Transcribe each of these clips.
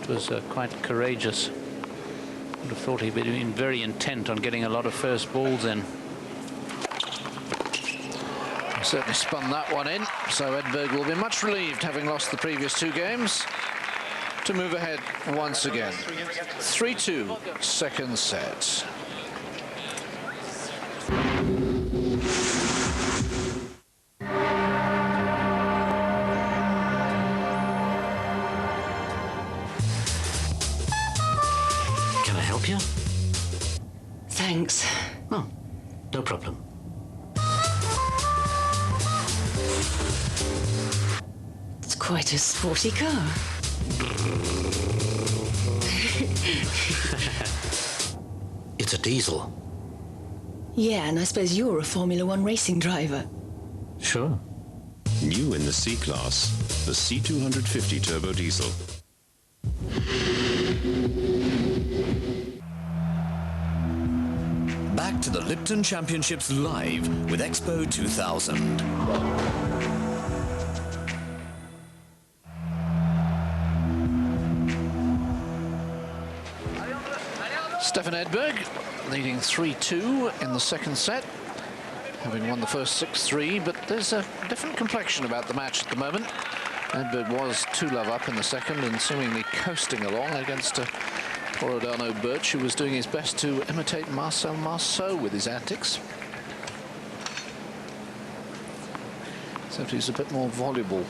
That was quite courageous. Would have thought he'd been very intent on getting a lot of first balls in. Certainly spun that one in, so Edberg will be much relieved, having lost the previous two games, to move ahead once again. 3-2, second set. Can I help you? Thanks. Oh, no problem. It's quite a sporty car. It's a diesel. Yeah, and I suppose you're a Formula One racing driver. Sure. New in the C-Class, the C250 Turbo Diesel. Back to the Lipton Championships live with Expo 2000. Stefan Edberg leading 3-2 in the second set, having won the first 6-3, but there's a different complexion about the match at the moment. Edberg was 2-love up in the second and seemingly coasting along against Boetsch, boetsch, who was doing his best to imitate Marcel Marceau with his antics. Except he's a bit more voluble.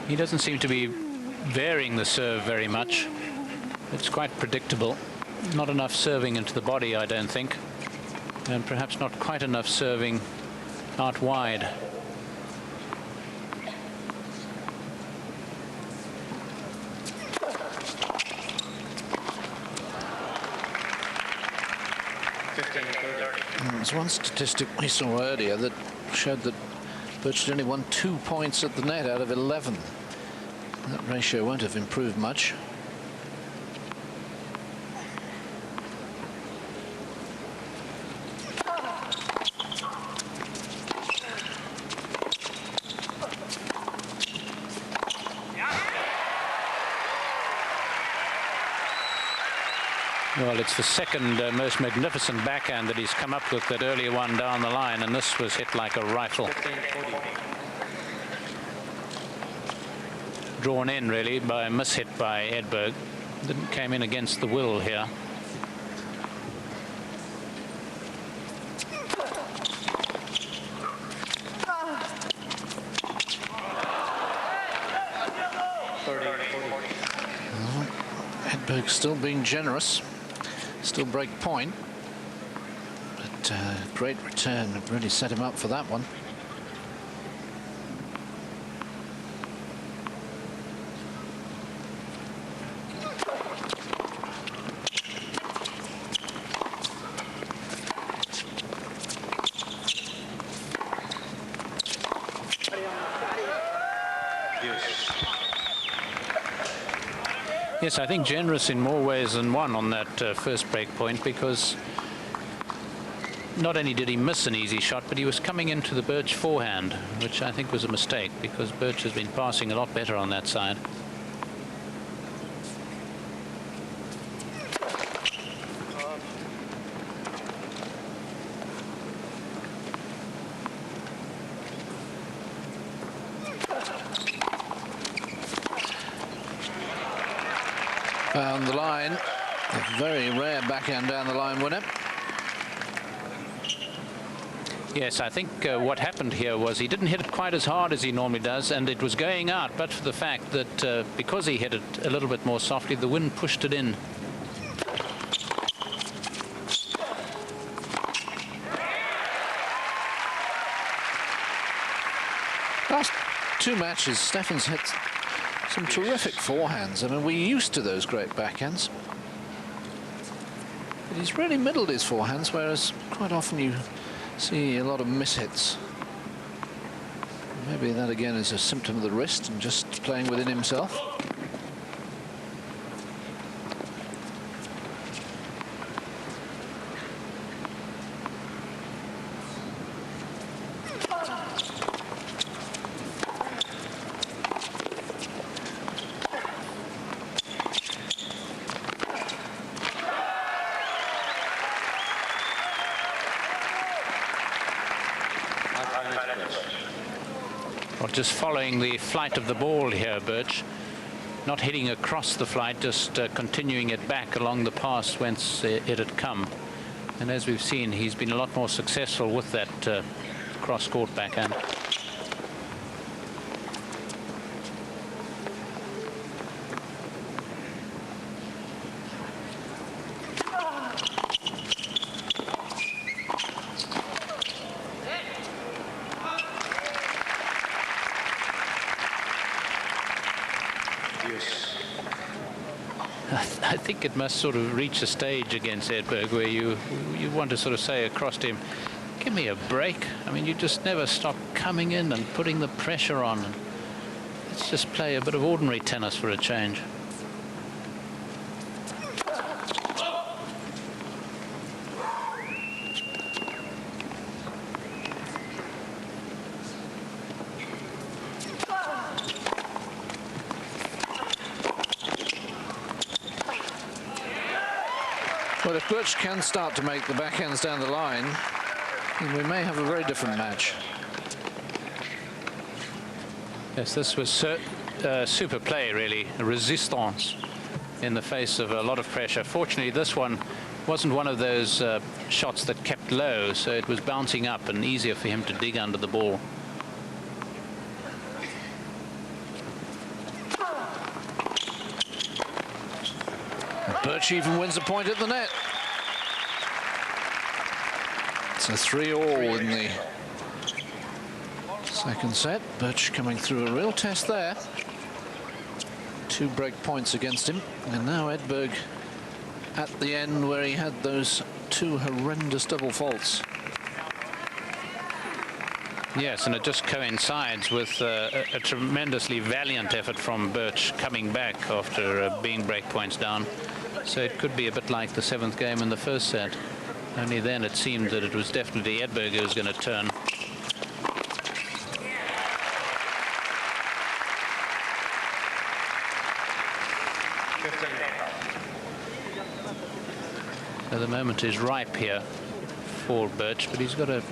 He doesn't seem to be varying the serve very much. It's quite predictable. Not enough serving into the body, I don't think. And perhaps not quite enough serving out wide. There's one statistic we saw earlier that showed that Boetsch only won 2 points at the net out of 11. That ratio won't have improved much. Well, it's the second most magnificent backhand that he's come up with, that earlier one down the line, and this was hit like a rifle. Drawn in, really, by a mishit by Edberg. Didn't came in against the will here. Edberg still being generous. Still break point, but great return. It really set him up for that one. Yes, I think generous in more ways than one on that first break point, because not only did he miss an easy shot, but he was coming into the Boetsch forehand, which I think was a mistake, because Boetsch has been passing a lot better on that side. Found the line. A very rare backhand down the line winner. Yes, I think what happened here was he didn't hit it quite as hard as he normally does, and it was going out, but for the fact that because he hit it a little bit more softly, the wind pushed it in. Last two matches, Stefan's hit some terrific forehands. I mean, we're used to those great backhands. But he's really middled his forehands, whereas quite often you see a lot of mishits. Maybe that again is a symptom of the wrist and just playing within himself. Or just following the flight of the ball here, boetsch. Not hitting across the flight, just continuing it back along the path whence it had come. And as we've seen, he's been a lot more successful with that cross-court backhand. I think it must sort of reach a stage against Edberg where you want to sort of say across to him, give me a break. I mean, you just never stop coming in and putting the pressure on. Let's just play a bit of ordinary tennis for a change. Well, if boetsch can start to make the backhands down the line, then we may have a very different match. Yes, this was super play, really. Resistance in the face of a lot of pressure. Fortunately, this one wasn't one of those shots that kept low, so it was bouncing up and easier for him to dig under the ball. boetsch even wins a point at the net. It's a 3-all in the second set. boetsch coming through a real test there. 2 break points against him. And now Edberg at the end where he had those 2 horrendous double faults. Yes, and it just coincides with a tremendously valiant effort from boetsch coming back after being break points down. So it could be a bit like the 7th game in the first set. Only then it seemed that it was definitely Edberg who was going to turn. So the moment is ripe here for boetsch, but he's got to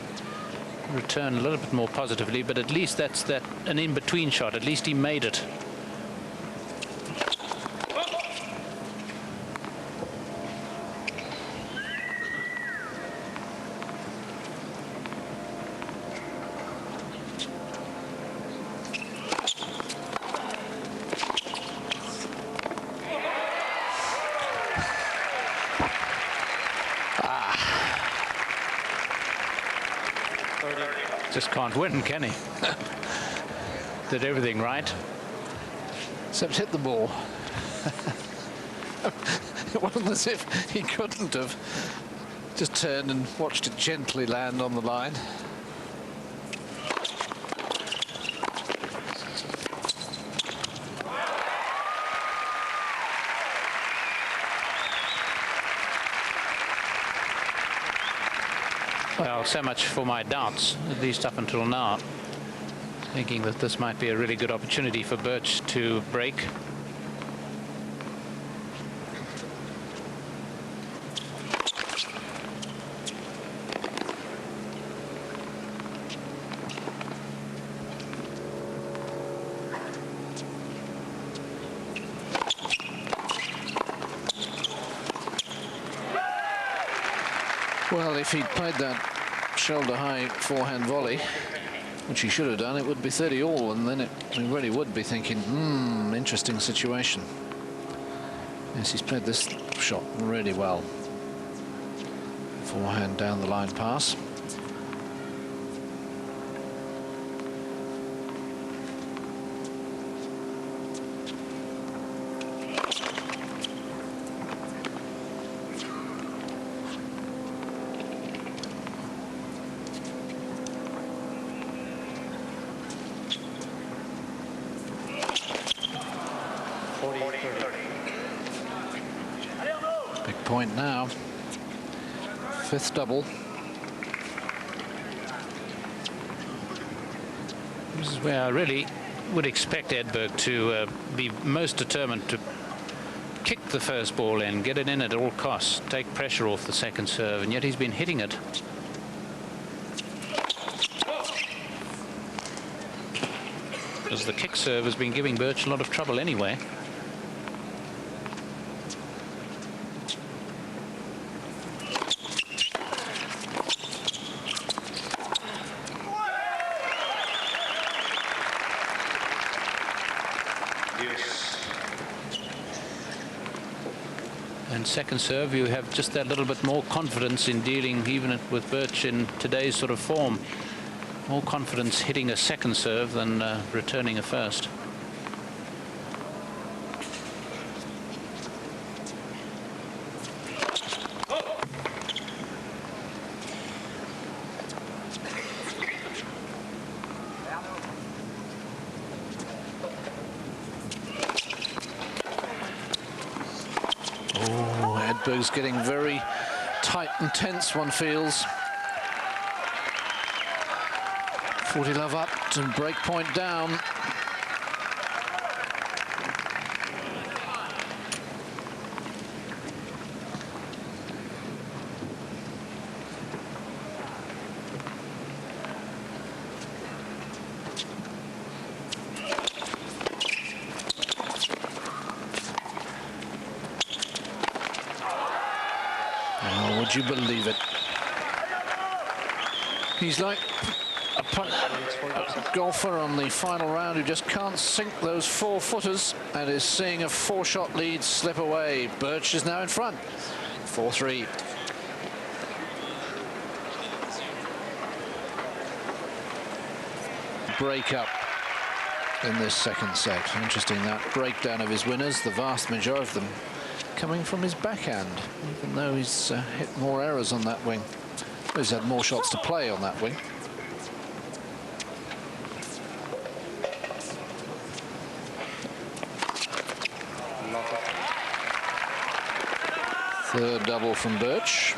return a little bit more positively, but at least that's an in-between shot. At least he made it. Just can't win, can he? Did everything right. Except hit the ball. It wasn't as if he couldn't have just turned and watched it gently land on the line. Well, so much for my doubts, at least up until now. Thinking that this might be a really good opportunity for boetsch to break. Well, if he'd played that shoulder-high forehand volley, which he should have done, it would be 30 all, and then we really would be thinking, interesting situation. Yes, he's played this shot really well. Forehand down the line pass. Big point now. Fifth double. This is where I really would expect Edberg to be most determined to kick the first ball in, get it in at all costs, take pressure off the second serve, and yet he's been hitting it. Because the kick serve has been giving Boetsch a lot of trouble anyway. And second serve, you have just that little bit more confidence in dealing even with Boetsch in today's sort of form. More confidence hitting a second serve than returning a first. Edberg's getting very tight and tense, one feels. 40 love up to break point down. Oh, would you believe it? He's like a golfer on the final round who just can't sink those 4-footers and is seeing a 4-shot lead slip away. Boetsch is now in front. 4-3. Break up in this second set. Interesting, that breakdown of his winners, the vast majority of them coming from his backhand, even though he's hit more errors on that wing. He's had more shots to play on that wing. Third double from Boetsch.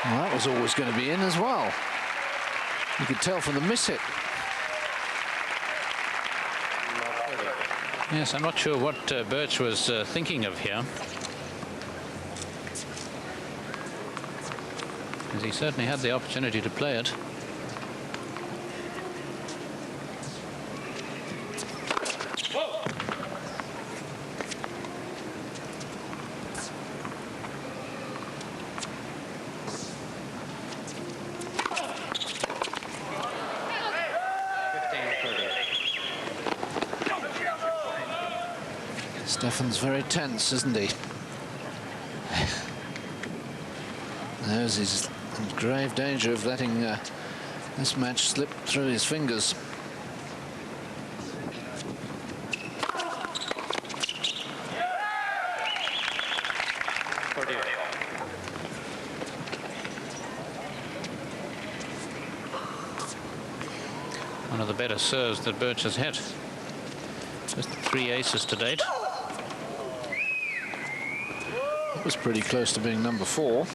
Well, that was always going to be in as well. You could tell from the miss hit. Yes, I'm not sure what Boetsch was thinking of here. Because he certainly had the opportunity to play it. Stefan's very tense, isn't he? He's in grave danger of letting this match slip through his fingers. One of the better serves that Boetsch has hit. Just 3 aces to date. It was pretty close to being number 4.